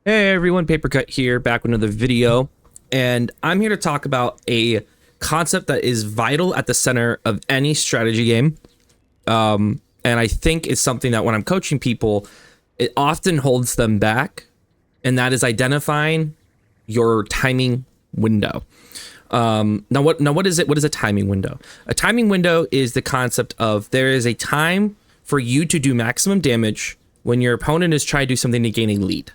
Hey everyone, Papercut here, back with another video, and I'm here to talk about a concept that is vital at the center of any strategy game, and I think it's something that when I'm coaching people, it often holds them back, and that is identifying your timing window. Now what is it? What is a timing window? A timing window is the concept of there is a time for you to do maximum damage when your opponent is trying to do something to gain a lead.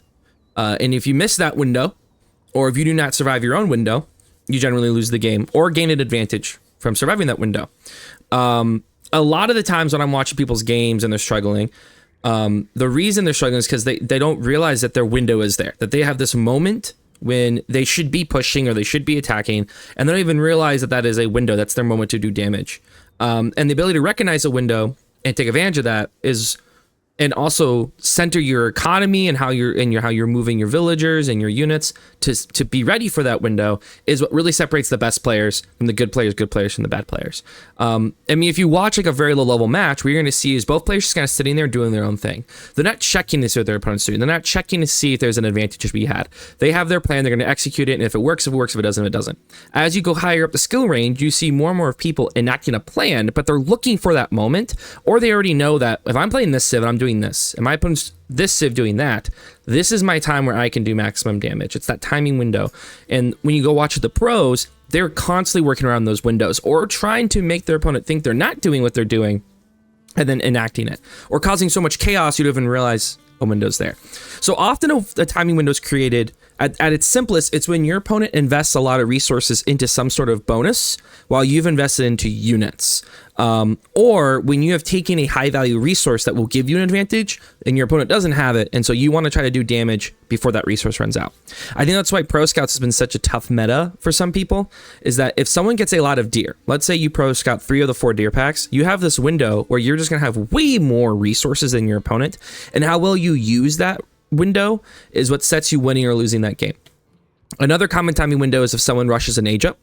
And if you miss that window, or if you do not survive your own window, you generally lose the game or gain an advantage from surviving that window. A lot of the times when I'm watching people's games and they're struggling, the reason they're struggling is because they don't realize that their window is there, that they have this moment when they should be pushing or they should be attacking, and they don't even realize that that is a window. That's their moment to do damage. And the ability to recognize a window and take advantage of that is, and also center your economy and how you're moving your villagers and your units to be ready for that window, is what really separates the best players from the good players from the bad players. I mean, if you watch like a very low level match, what you're going to see is both players just kind of sitting there doing their own thing. They're not checking to see what their opponent's doing. They're not checking to see if there's an advantage to be had. They have their plan. They're going to execute it, and if it works, if it works. If it doesn't, it doesn't. As you go higher up the skill range, you see more and more people enacting a plan, but they're looking for that moment, or they already know that if I'm playing this civ and I'm doing this, and my opponent's this civ doing that, this is my time where I can do maximum damage. It's that timing window. And when you go watch the pros, they're constantly working around those windows or trying to make their opponent think they're not doing what they're doing and then enacting it, or causing so much chaos you don't even realize a window's there. So often a timing window is created at its simplest. It's when your opponent invests a lot of resources into some sort of bonus while you've invested into units, or when you have taken a high value resource that will give you an advantage and your opponent doesn't have it, and so you want to try to do damage before that resource runs out. I think that's why Pro Scouts has been such a tough meta for some people, is that if someone gets a lot of deer, let's say you Pro Scout 3 of the 4 deer packs, you have this window where you're just going to have way more resources than your opponent, and how well you use that window is what sets you winning or losing that game. Another common timing window is if someone rushes an age up.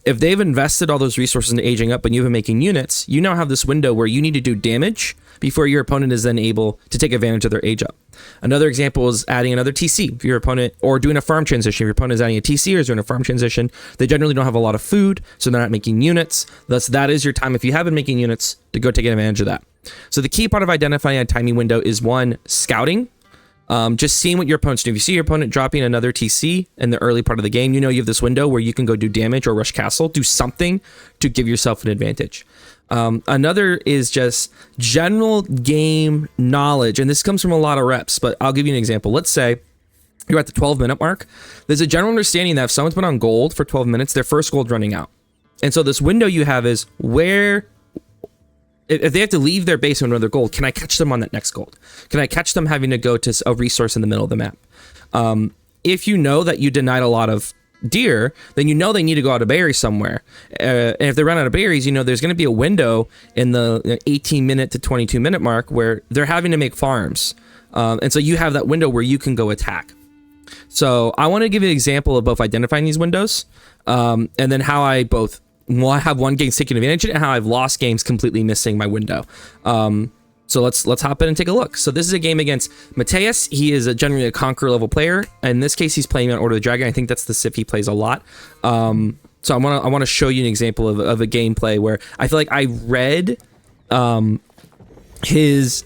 If they've invested all those resources into aging up and you've been making units, you now have this window where you need to do damage before your opponent is then able to take advantage of their age up. Another example is adding another TC. If your opponent, or doing a farm transition, if your opponent is adding a TC or is doing a farm transition, they generally don't have a lot of food, so they're not making units. Thus, that is your time, if you have been making units, to go take advantage of that. So the key part of identifying a timing window is, one, scouting. Just seeing what your opponent's doing. If you see your opponent dropping another TC in the early part of the game, you know you have this window where you can go do damage or rush castle, do something to give yourself an advantage. Another is just general game knowledge, and this comes from a lot of reps, but I'll give you an example. Let's say you're at the 12-minute mark. There's a general understanding that if someone's been on gold for 12 minutes, their first gold running out. And so this window you have is where, if they have to leave their base and another gold, can I catch them on that next gold? Can I catch them having to go to a resource in the middle of the map? If you know that you denied a lot of deer, then you know they need to go out of berries somewhere. And if they run out of berries, you know there's going to be a window in the 18-minute to 22-minute mark where they're having to make farms. And so you have that window where you can go attack. So I want to give you an example of both identifying these windows, and then how I both have won games taking advantage of it, and how I've lost games completely missing my window. So let's hop in and take a look. So this is a game against Mateus. He is generally a Conqueror level player. In this case, he's playing on Order of the Dragon. I think that's the civ he plays a lot. So I want to show you an example of a gameplay where I feel like I read his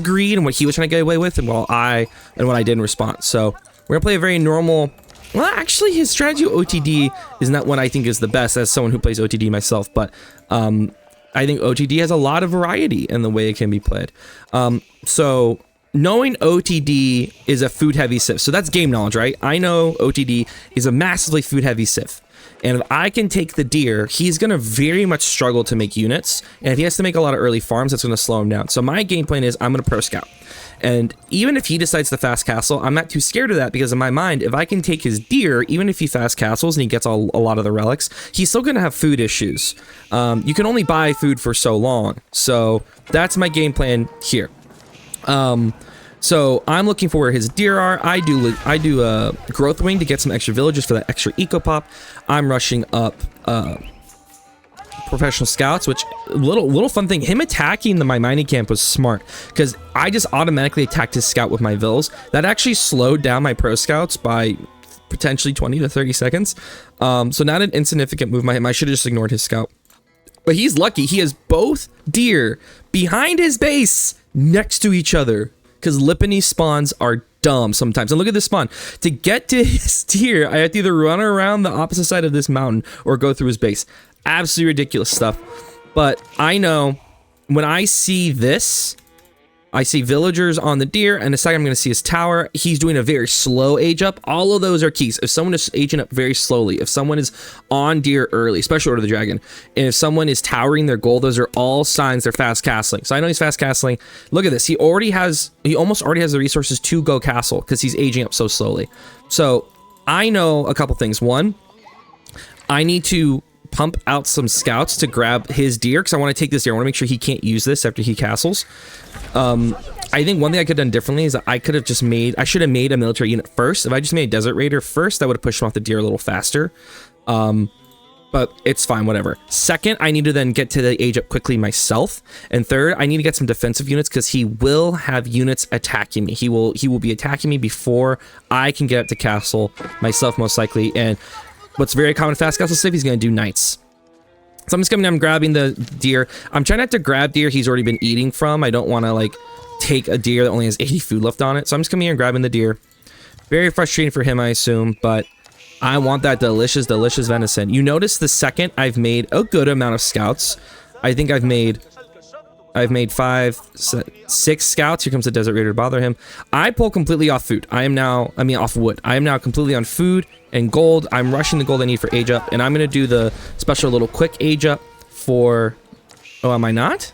greed and what he was trying to get away with, and what I did in response. So we're gonna play a very normal. Well, actually, his strategy OTD is not what I think is the best as someone who plays OTD myself, but I think OTD has a lot of variety in the way it can be played. So knowing OTD is a food-heavy civ, so that's game knowledge, right? I know OTD is a massively food-heavy civ, and if I can take the deer, he's going to very much struggle to make units, and if he has to make a lot of early farms, that's going to slow him down. So my game plan is I'm going to Pro Scout. And even if he decides to fast castle, I'm not too scared of that, because in my mind, if I can take his deer, even if he fast castles and he gets a lot of the relics, he's still going to have food issues. You can only buy food for so long. So that's my game plan here. So I'm looking for where his deer are. I do a growth wing to get some extra villagers for that extra eco pop. I'm rushing up professional scouts, which little fun thing, him attacking my mining camp was smart because I just automatically attacked his scout with my vills. That actually slowed down my pro scouts by potentially 20 to 30 seconds. So not an insignificant move by him. I should have just ignored his scout. But he's lucky. He has both deer behind his base next to each other because Lipany spawns are dumb sometimes. And look at this spawn. To get to his deer, I have to either run around the opposite side of this mountain or go through his base. Absolutely ridiculous stuff. But I know when I see this, I see villagers on the deer, and the second I'm going to see his tower. He's doing a very slow age up. All of those are keys. If someone is aging up very slowly, if someone is on deer early, especially Order of the Dragon, and if someone is towering their goal, those are all signs they're fast castling. So I know he's fast castling. Look at this. He almost already has the resources to go castle because he's aging up so slowly. So I know a couple things. One, I need to pump out some scouts to grab his deer because I want to take this deer. I want to make sure he can't use this after he castles. I think one thing I could have done differently is that I should have made a military unit first. If I just made a desert raider first, that would have pushed him off the deer a little faster. But it's fine, whatever. Second, I need to then get to the age up quickly myself. And third, I need to get some defensive units because he will have units attacking me. He will be attacking me before I can get up to castle myself, most likely. And what's very common fast castle stuff, he's going to do knights. So I'm just coming down, grabbing the deer. I'm trying not to grab deer he's already been eating from. I don't want to like take a deer that only has 80 food left on it. So I'm just coming here and grabbing the deer. Very frustrating for him, I assume, but I want that delicious, delicious venison. You notice the second I've made a good amount of scouts. I think I've made 6 scouts. Here comes the desert raider to bother him. I pull completely off food. Off wood. I am now completely on food and gold. I'm rushing the gold I need for age up, and I'm going to do the special little quick age up for... Oh, am I not?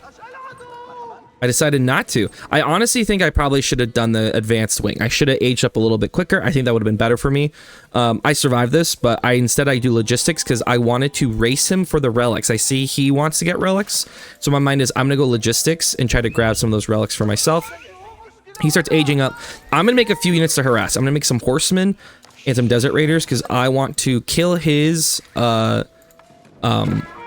I decided not to. I honestly think I probably should have done the advanced wing. I should have aged up a little bit quicker. I think that would have been better for me. I survived this, but instead I do logistics because I wanted to race him for the relics. I see he wants to get relics. So my mind is I'm going to go logistics and try to grab some of those relics for myself. He starts aging up. I'm going to make a few units to harass. I'm going to make some horsemen and some desert raiders because I want to kill his... I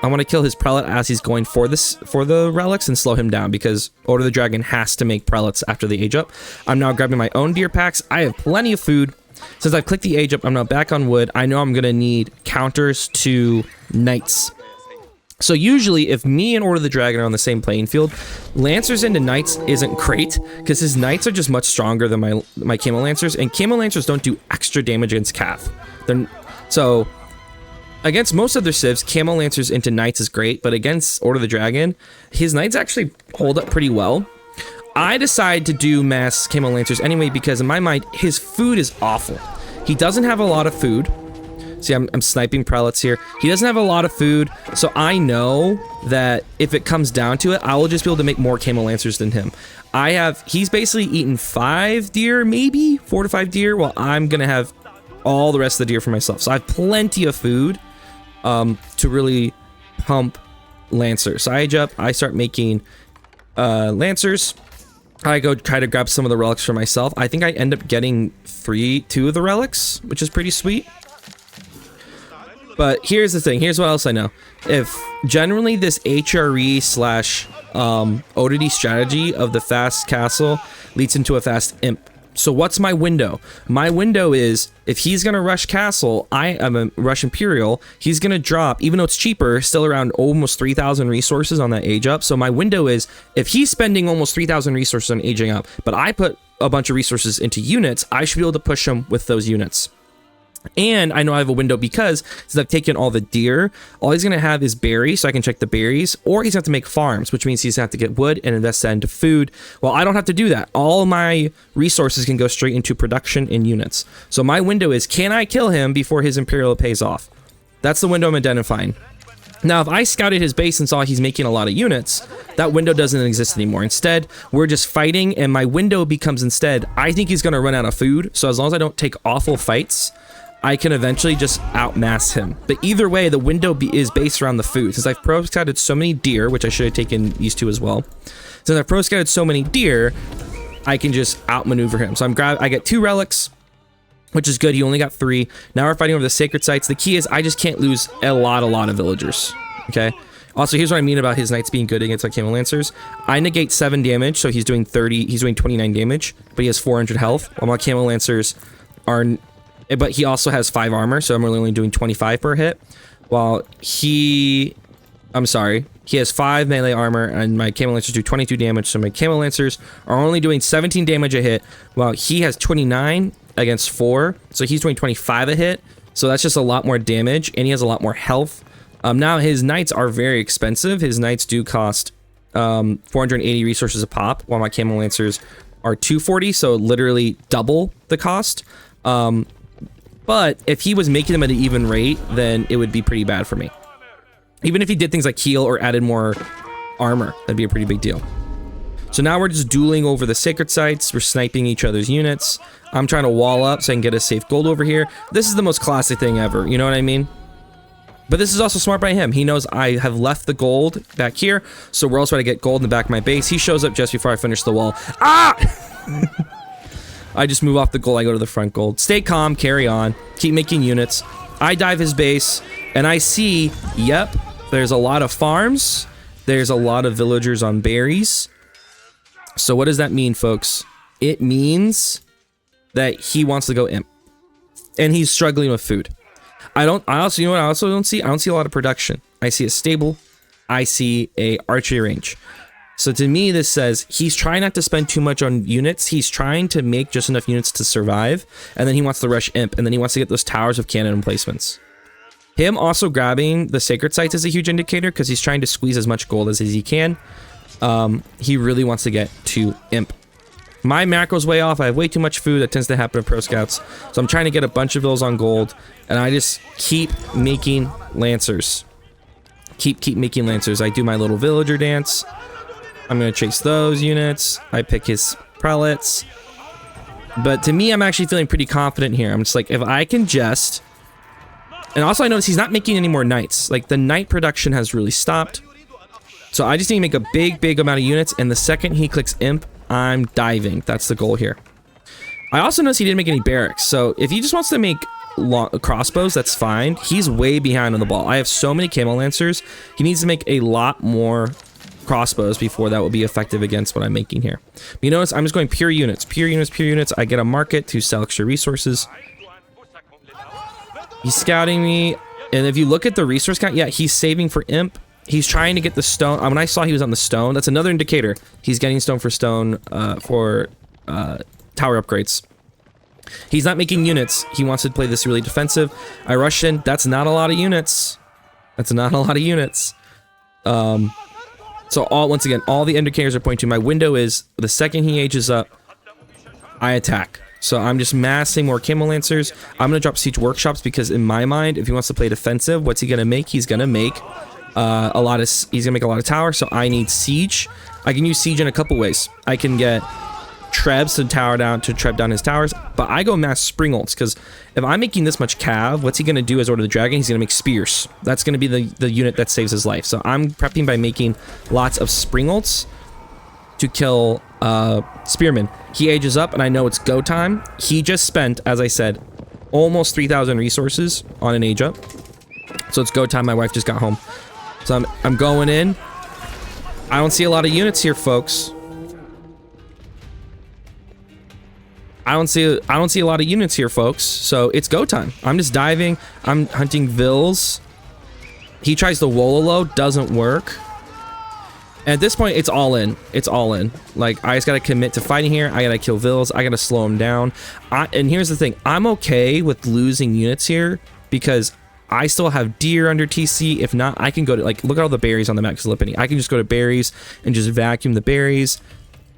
want to kill his prelate as he's going for the relics and slow him down because Order of the Dragon has to make prelates after the age up. I'm now grabbing my own deer packs. I have plenty of food. Since I've clicked the age up, I'm now back on wood. I know I'm going to need counters to knights. So usually if me and Order of the Dragon are on the same playing field, Lancers into Knights isn't great because his Knights are just much stronger than my Camo Lancers, and Camo Lancers don't do extra damage against Cav. So against most other civs, Camo Lancers into Knights is great, but against Order of the Dragon, his Knights actually hold up pretty well. I decide to do mass Camo Lancers anyway because in my mind, his food is awful. He doesn't have a lot of food. See, I'm sniping prelates here. He doesn't have a lot of food, so I know that if it comes down to it, I will just be able to make more Camo Lancers than him. He's basically eaten 5 deer, maybe 4 to 5 deer, while I'm gonna have all the rest of the deer for myself. So I have plenty of food to really pump Lancers. So I age up, I start making Lancers. I go try to grab some of the relics for myself. I think I end up getting 2 of the relics, which is pretty sweet. But here's the thing, here's what else I know. If generally this HRE slash ODD strategy of the fast castle leads into a fast imp. So what's my window? My window is, if he's going to rush castle, I am a rush imperial, he's going to drop, even though it's cheaper, still around almost 3,000 resources on that age up. So my window is, if he's spending almost 3,000 resources on aging up, but I put a bunch of resources into units, I should be able to push him with those units. And I know I have a window because since I've taken all the deer, all he's going to have is berries, so I can check the berries, or he's going to have to make farms, which means he's going to have to get wood and invest that into food. Well, I don't have to do that. All my resources can go straight into production in units. So my window is, can I kill him before his Imperial pays off? That's the window I'm identifying. Now, if I scouted his base and saw he's making a lot of units, that window doesn't exist anymore. Instead, we're just fighting, and my window becomes instead, I think he's going to run out of food, so as long as I don't take awful fights, I can eventually just outmass him. But either way, the window is based around the food. Since I've pro-scouted so many deer, which I should have taken these 2 as well. Since I've pro-scouted so many deer, I can just outmaneuver him. So I get 2 relics, which is good. He only got 3. Now we're fighting over the sacred sites. The key is I just can't lose a lot of villagers. Okay? Also, here's what I mean about his knights being good against like Camel Lancers. I negate 7 damage, so he's doing 30. He's doing 29 damage, but he has 400 health. While my Camel Lancers are, but he also has 5 armor, so I'm only doing 25 per hit. While he, I'm sorry, he has 5 melee armor, and my Camel Lancers do 22 damage. So my Camel Lancers are only doing 17 damage a hit, while he has 29 against 4, so he's doing 25 a hit. So that's just a lot more damage, and he has a lot more health. Now his knights are very expensive. His knights do cost 480 resources a pop, while my Camel Lancers are 240, so literally double the cost. But if he was making them at an even rate, then it would be pretty bad for me. Even if he did things like heal or added more armor, that'd be a pretty big deal. So now we're just dueling over the sacred sites. We're sniping each other's units. I'm trying to wall up so I can get a safe gold over here. This is the most classic thing ever, you know what I mean? But this is also smart by him. He knows I have left the gold back here, so where else would I get gold in the back of my base? He shows up just before I finish the wall. Ah! I just move off the gold, I go to the front gold. Stay calm, carry on, keep making units. I dive his base, and I see, yep, there's a lot of farms. There's a lot of villagers on berries. So what does that mean, folks? It means that he wants to go imp. And he's struggling with food. I also, you know what I also don't see? I don't see a lot of production. I see a stable. I see a archery range. So to me, this says he's trying not to spend too much on units. He's trying to make just enough units to survive. And then he wants to rush imp. And then he wants to get those towers of cannon emplacements. Him also grabbing the sacred sites is a huge indicator because he's trying to squeeze as much gold as he can. He really wants to get to imp. My macro's way off. I have way too much food. That tends to happen to pro scouts. So I'm trying to get a bunch of those on gold. And I just keep making lancers. Keep making lancers. I do my little villager dance. I'm going to chase those units. I pick his prelates. But to me, I'm actually feeling pretty confident here. I'm just like, if I can just... And also I notice he's not making any more knights. Like, the knight production has really stopped. So I just need to make a big amount of units. And the second he clicks imp, I'm diving. That's the goal here. I also noticed he didn't make any barracks. So if he just wants to make crossbows, that's fine. He's way behind on the ball. I have so many Camel Lancers. He needs to make a lot more crossbows before that will be effective against what I'm making here. But you notice I'm just going pure units. Pure units. I get a market to sell extra resources. He's scouting me. And if you look at the resource count, yeah, he's saving for imp. He's trying to get the stone. When I saw he was on the stone, that's another indicator. He's getting stone for tower upgrades. He's not making units. He wants to play this really defensive. I rushed in. That's not a lot of units. So once again, all the indicators are pointing to my window is the second he ages up, I attack. So I'm just massing more Camel Lancers. I'm going to drop siege workshops because in my mind, if he wants to play defensive, what's he going to make? He's going to make he's gonna make a lot of tower, so I need siege. I can use siege in a couple ways. I can get trebs to treb down his towers, but I go mass springolds because if I'm making this much cav, what's he gonna do as Order of the Dragon? He's gonna make spears. That's gonna be the unit that saves his life. So I'm prepping by making lots of springolds to kill spearmen. He ages up and I know it's go time. He just spent, as I said, almost 3,000 resources on an age up. So it's go time. My wife just got home. So I'm going in. I don't see a lot of units here, folks. I don't see a lot of units here, folks. So it's go time. I'm just diving. I'm hunting vills. He tries the Wololo, doesn't work. And at this point, it's all in. It's all in. Like, I just gotta commit to fighting here. I gotta kill vills. I gotta slow him down. And here's the thing. I'm okay with losing units here because I still have deer under TC. If not, I can go to, like, look at all the berries on the map. I can just go to berries and just vacuum the berries.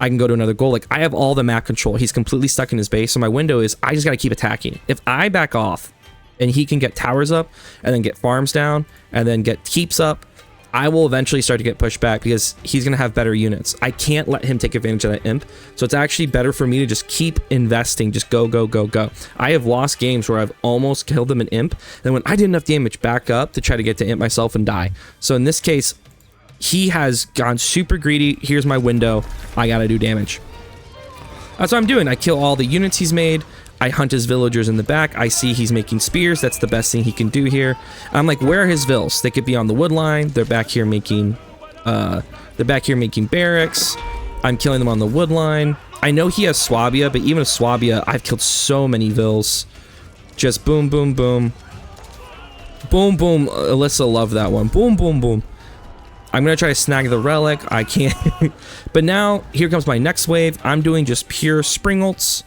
I can go to another goal. Like, I have all the map control. He's completely stuck in his base. So my window is, I just got to keep attacking. If I back off and he can get towers up and then get farms down and then get keeps up, I will eventually start to get pushed back because he's going to have better units. I can't let him take advantage of that imp. So it's actually better for me to just keep investing. Just go. I have lost games where I've almost killed him an imp. Then when I did enough damage, back up to try to get to imp myself and die. So in this case, he has gone super greedy. Here's my window. I got to do damage. That's what I'm doing. I kill all the units he's made. I hunt his villagers in the back. I see he's making spears. That's the best thing he can do here. I'm like, where are his vills? They could be on the wood line. They're back here making barracks. I'm killing them on the wood line. I know he has Swabia, but even a Swabia, I've killed so many vills. Just boom, boom, boom. Boom, boom. Alyssa loved that one. Boom, boom, boom. I'm going to try to snag the relic. I can't. But now, here comes my next wave. I'm doing just pure spring ults.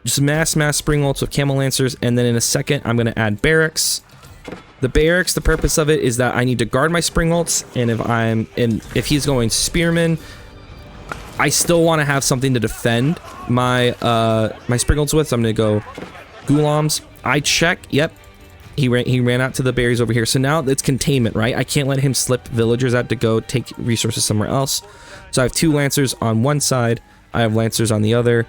Just mass spring ults with camel lancers. And then in a second, I'm going to add barracks. The barracks, the purpose of it is that I need to guard my spring ults. And if he's going spearman, I still want to have something to defend my my spring ults with. So I'm going to go Ghulams. I check. Yep. He ran out to the berries over here. So now it's containment, right? I can't let him slip villagers out to go take resources somewhere else. So I have 2 lancers on one side. I have lancers on the other.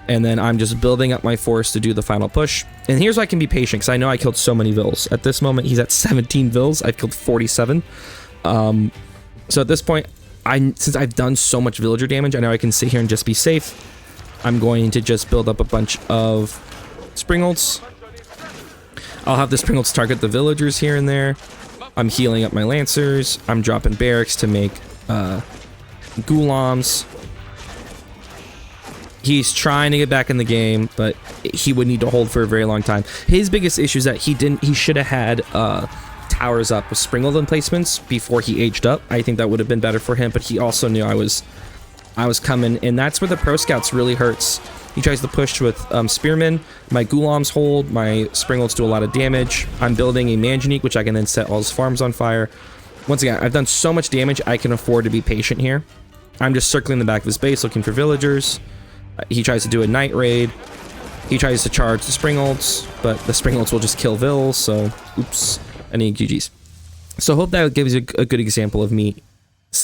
And then I'm just building up my force to do the final push. And here's why I can be patient, because I know I killed so many vills. At this moment, he's at 17 vills. I've killed 47. So at this point, since I've done so much villager damage, I know I can sit here and just be safe. I'm going to just build up a bunch of spring ults. I'll have the spring ults target the villagers here and there. I'm healing up my lancers. I'm dropping barracks to make Ghulams. He's trying to get back in the game, but he would need to hold for a very long time. His biggest issue is that he should have had towers up with spring ult emplacements before he aged up. I think that would have been better for him, but he also knew I was coming, and that's where the pro scouts really hurts. He tries to push with spearmen. My Ghulams hold. My spring ults do a lot of damage. I'm building a Manjanique, which I can then set all his farms on fire. Once again, I've done so much damage, I can afford to be patient here. I'm just circling the back of his base, looking for villagers. He tries to do a night raid. He tries to charge the spring ults, but the spring ults will just kill vills, so oops. I need GG's. So I hope that gives you a good example of me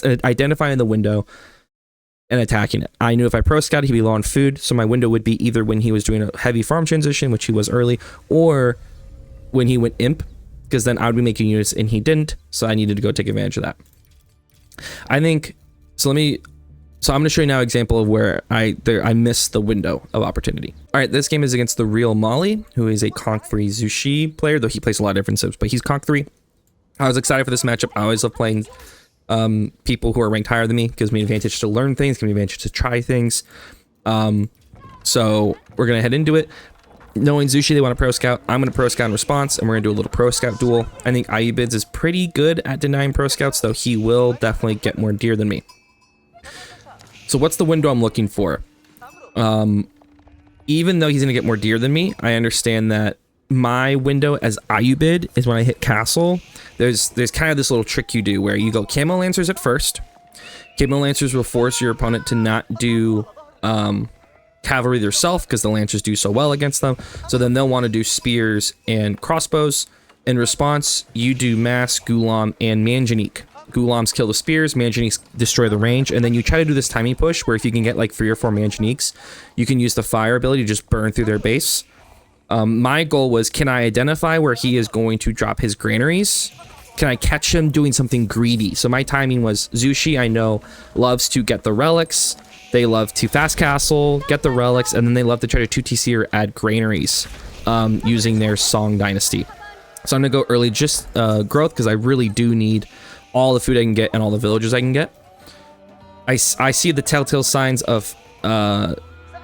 identifying the window and attacking it. I knew if I pro scouted, he'd be low on food, so my window would be either when he was doing a heavy farm transition, which he was early, or when he went imp, because then I would be making units and he didn't, so I needed to go take advantage of that. I think, so I'm going to show you now an example of where I missed the window of opportunity. All right, this game is against the real Molly, who is a Conk 3 Zushi player, though he plays a lot of different sips, but he's Conk 3. I was excited for this matchup. I always love playing people who are ranked higher than me. Gives me an advantage to learn things, gives me an advantage to try things. So we're gonna head into it. Knowing Zushi, they want a pro scout. I'm gonna pro scout in response, and we're gonna do a little pro scout duel. I think Ayubids is pretty good at denying pro scouts, though he will definitely get more deer than me. So what's the window I'm looking for? Even though he's gonna get more deer than me, I understand that my window as Ayubid is when I hit castle. There's kind of this little trick you do where you go Camo Lancers at first. Camo Lancers will force your opponent to not do cavalry themselves because the Lancers do so well against them. So then they'll want to do spears and crossbows. In response, you do mass, Ghulam, and Manjanique. Ghulams kill the spears, Manjaniques destroy the range, and then you try to do this timing push where if you can get like 3 or 4 Manjaniques, you can use the fire ability to just burn through their base. My goal was, can I identify where he is going to drop his granaries? Can I catch him doing something greedy? So my timing was, Zushi, I know, loves to get the relics. They love to fast castle, get the relics, and then they love to try to 2TC or add granaries using their Song Dynasty. So I'm going to go early just growth because I really do need all the food I can get and all the villagers I can get. I see the telltale signs of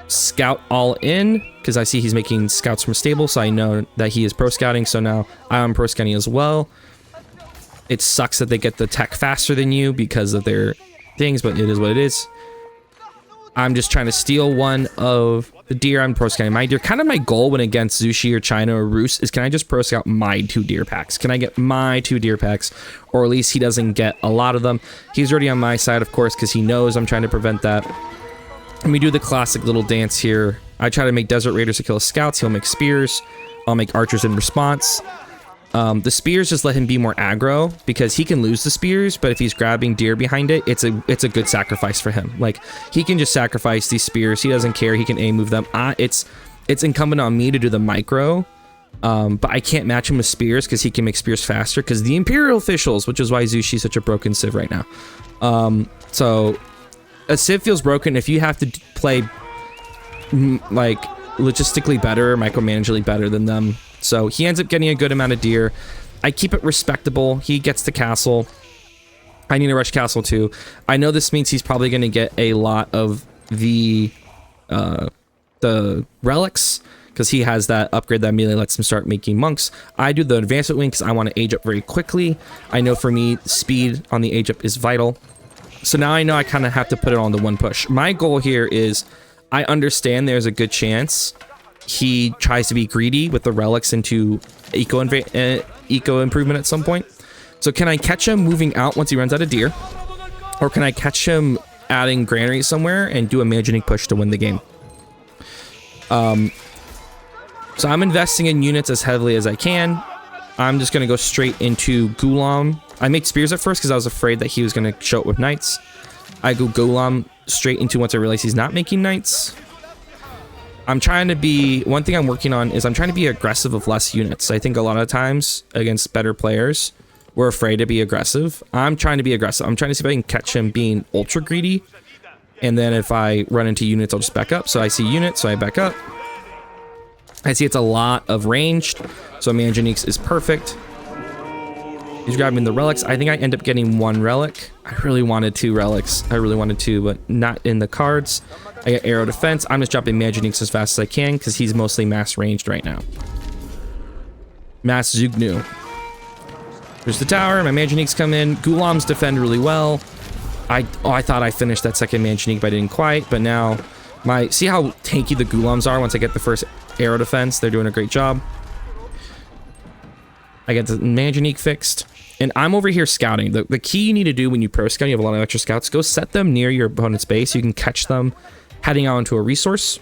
scout all in because I see he's making scouts from stable, so I know that he is pro scouting. So now I'm pro scouting as well. It sucks that they get the tech faster than you because of their things, but it is what it is. I'm just trying to steal one of the deer. I'm pro scouting my deer. Kind of my goal when against Zushi or China or Roos is, can I just pro scout my 2 deer packs? Can I get my 2 deer packs? Or at least he doesn't get a lot of them. He's already on my side, of course, because he knows I'm trying to prevent that. Let me do the classic little dance here. I try to make Desert Raiders to kill scouts. He'll make spears. I'll make archers in response. The spears just let him be more aggro because he can lose the spears, but if he's grabbing deer behind it, it's a good sacrifice for him. Like, he can just sacrifice these spears. He doesn't care. He can A move them. It's incumbent on me to do the micro, but I can't match him with spears because he can make spears faster because the Imperial officials, which is why Zushi's such a broken Civ right now. So a Civ feels broken if you have to play like logistically better, micromanagingly better than them. So he ends up getting a good amount of deer. I keep it respectable. He gets the castle. I need to rush castle too. I know this means he's probably going to get a lot of the relics, because he has that upgrade that immediately lets him start making monks. I do the advancement wing because I want to age up very quickly. I know for me, speed on the age up is vital. So now I know I kind of have to put it on the one push. My goal here is, I understand there's a good chance he tries to be greedy with the relics into eco improvement at some point. So can I catch him moving out once he runs out of deer? Or can I catch him adding granary somewhere and do a imagining push to win the game? So I'm investing in units as heavily as I can. I'm just going to go straight into Gulam. I made spears at first because I was afraid that he was going to show up with knights. I go Gulam straight into once I realize he's not making knights. I'm trying to be... One thing I'm working on is I'm trying to be aggressive with less units. I think a lot of times against better players, we're afraid to be aggressive. I'm trying to be aggressive. I'm trying to see if I can catch him being ultra greedy. And then if I run into units, I'll just back up. So I see units, so I back up. I see it's a lot of ranged, so Manjaniques is perfect. He's grabbing the relics. I think I end up getting one relic. I really wanted 2 relics. I really wanted 2, but not in the cards. I get arrow defense. I'm just dropping Manjaniques as fast as I can because he's mostly mass ranged right now. Mass Zugnu. There's the tower. My Manjaniques come in. Gulams defend really well. I thought I finished that second Manjanique, but I didn't quite. But now, see how tanky the Gulams are once I get the first arrow defense? They're doing a great job. I get the Manjanique fixed. And I'm over here scouting. The key you need to do when you pro scout, you have a lot of extra scouts, go set them near your opponent's base so you can catch them heading out into a resource.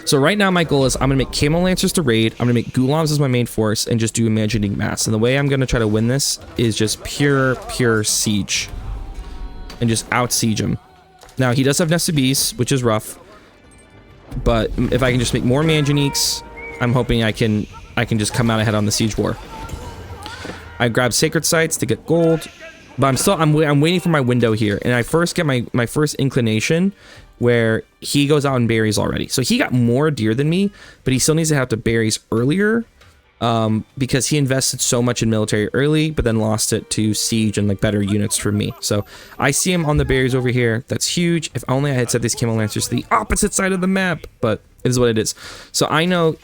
So right now my goal is I'm going to make Camel Lancers to raid. I'm going to make Gulams as my main force and just do Imagining Mass. And the way I'm going to try to win this is just pure siege. And just out-siege him. Now, he does have Nested Bees, which is rough. But if I can just make more Manjaniques, I'm hoping I can just come out ahead on the siege war. I grab Sacred Sites to get gold. But I'm waiting for my window here. And I first get my first inclination where he goes out and berries already. So he got more deer than me, but he still needs to have to berries earlier. Because he invested so much in military early, but then lost it to siege and like better units for me. So I see him on the berries over here. That's huge. If only I had set these Camel Lancers to the opposite side of the map, but it is what it is. So I know,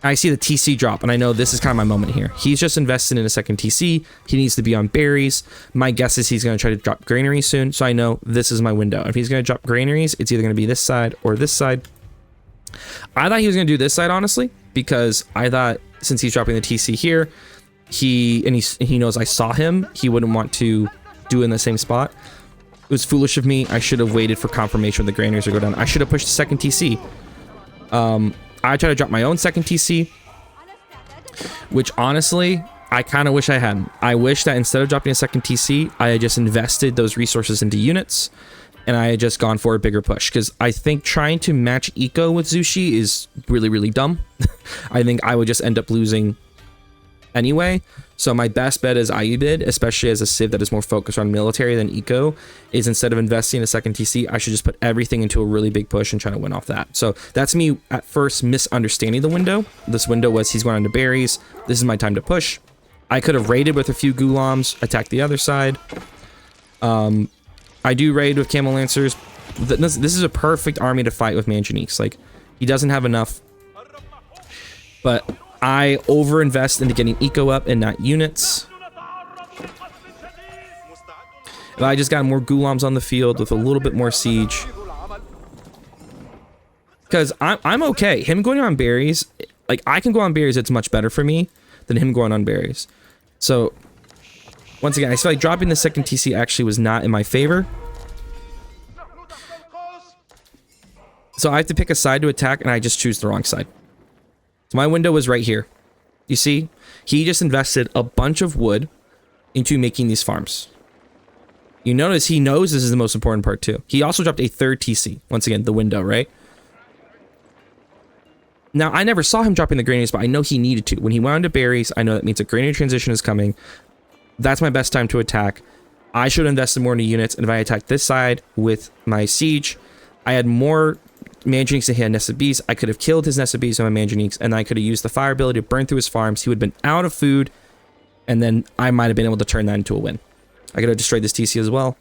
I see the TC drop, and I know this is kind of my moment here. He's just invested in a second TC. He needs to be on berries. My guess is he's going to try to drop granaries soon, so I know this is my window. If he's going to drop granaries, it's either going to be this side or this side. I thought he was going to do this side, honestly, because I thought since he's dropping the TC here, he knows I saw him, he wouldn't want to do it in the same spot. It was foolish of me. I should have waited for confirmation of the granaries to go down. I should have pushed the second TC. I tried to drop my own second TC, which honestly, I kind of wish I hadn't. I wish that instead of dropping a second TC, I had just invested those resources into units, and I had just gone for a bigger push, because I think trying to match eco with Zushi is really dumb. I think I would just end up losing anyway. So my best bet as IU bid, especially as a civ that is more focused on military than eco, is instead of investing in a second TC, I should just put everything into a really big push and try to win off that. So that's me at first misunderstanding the window. This window was he's going on to berries. This is my time to push. I could have raided with a few Gulams, attacked the other side. I do raid with Camel Lancers. This is a perfect army to fight with Manjaniques. Like, he doesn't have enough. But I overinvest into getting eco up and not units. If I just got more Gulams on the field with a little bit more siege. Because I'm okay. Him going on berries, like, I can go on berries, it's much better for me than him going on berries. So, once again, I feel like dropping the second TC actually was not in my favor. So I have to pick a side to attack, and I just choose the wrong side. So my window was right here. You see? He just invested a bunch of wood into making these farms. You notice he knows this is the most important part too. He also dropped a third TC. Once again, the window, right? Now, I never saw him dropping the granaries, but I know he needed to. When he went on to berries, I know that means a granary transition is coming. That's my best time to attack. I should have invested more into units, and if I attacked this side with my siege, I had more Mandrakees and he had Nested Bees. I could have killed his Nested Bees with my Mandrakees, and I could have used the fire ability to burn through his farms. He would have been out of food, and then I might have been able to turn that into a win. I could have destroyed this TC as well.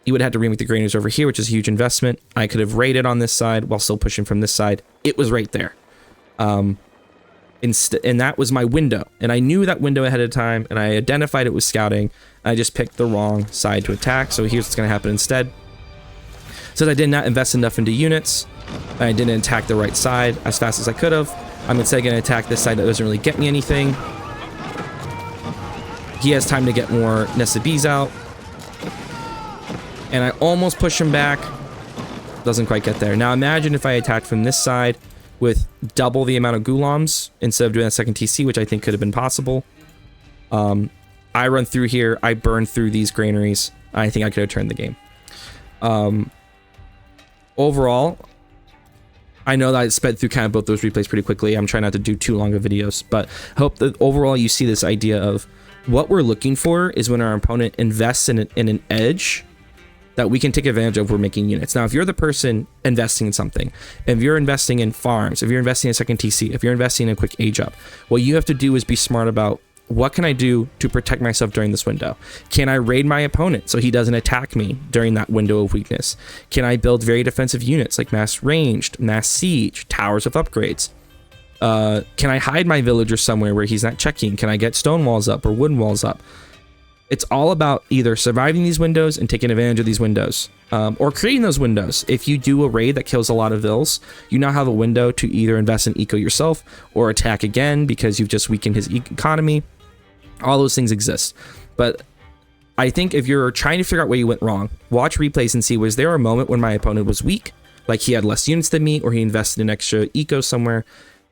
He would have had to remake the granaries over here, which is a huge investment. I could have raided on this side while still pushing from this side. It was right there. And that was my window. And I knew that window ahead of time, and I identified it was scouting. I just picked the wrong side to attack. So here's what's going to happen instead. Since I did not invest enough into units, I didn't attack the right side as fast as I could have. I'm instead going to attack this side that doesn't really get me anything. He has time to get more Nested Bees out. And I almost push him back. Doesn't quite get there. Now imagine if I attacked from this side with double the amount of Ghulams instead of doing a second TC, which I think could have been possible. I run through here. I burn through these granaries. I think I could have turned the game. Overall, I know that I sped through kind of both those replays pretty quickly. I'm trying not to do too long of videos, but I hope that overall you see this idea of what we're looking for is when our opponent invests in an edge that we can take advantage of. We're making units. Now, if you're the person investing in something, if you're investing in farms, if you're investing in a second TC, if you're investing in a quick age up, what you have to do is be smart about what can I do to protect myself during this window? Can I raid my opponent so he doesn't attack me during that window of weakness? Can I build very defensive units like mass ranged, mass siege, towers of upgrades? Can I hide my villager somewhere where he's not checking? Can I get stone walls up or wooden walls up? It's all about either surviving these windows and taking advantage of these windows, or creating those windows. If you do a raid that kills a lot of vills, you now have a window to either invest in eco yourself or attack again because you've just weakened his economy. All those things exist. But I think if you're trying to figure out where you went wrong, watch replays and see, was there a moment when my opponent was weak? Like he had less units than me, or he invested in extra eco somewhere?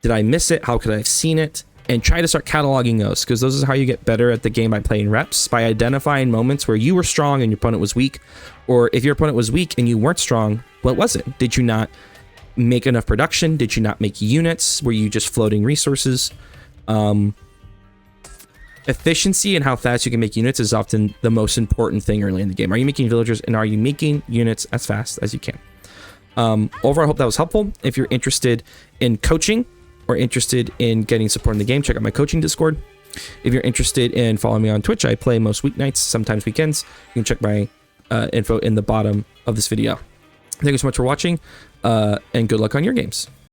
Did I miss it? How could I have seen it? And try to start cataloging those, because those is how you get better at the game, by playing reps, by identifying moments where you were strong and your opponent was weak. Or if your opponent was weak and you weren't strong, what was it? Did you not make enough production? Did you not make units? Were you just floating resources? Efficiency and how fast you can make units is often the most important thing early in the game. Are you making villagers, and are you making units as fast as you can? Overall, I hope that was helpful. If you're interested in coaching or interested in getting support in the game, check out my coaching Discord. If you're interested in following me on Twitch, I play most weeknights, sometimes weekends. You can check my info in the bottom of this video. Thank you so much for watching, and good luck on your games.